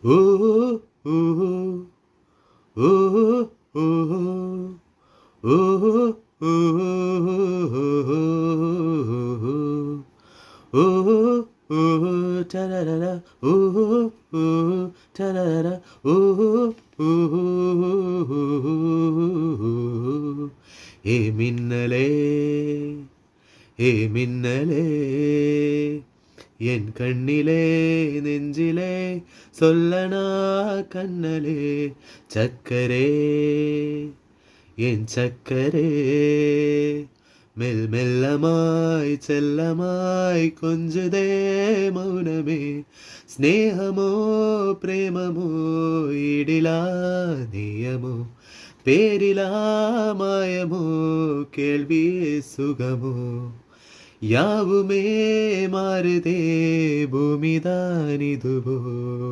ஓ ஓ ஓ ஓ ஓ ஓ ஓ டரரர ஓ ஓ டரரர ஓ ஓ ஏ மின்னலே ஏ மின்னலே என் கண்ணிலே நெஞ்சிலே சொல்லனா கண்ணலே சக்கரே என் சக்கரே மெல் மெல்லமாய் செல்லமாய் கொஞ்சதே மௌனமே ஸ்நேகமோ பிரேமமோ இடிலா நியமோ பேரிலா மாயமோ கேள்வி சுகமோ யாவுமே மாறுதே பூமிதான் இதுவோ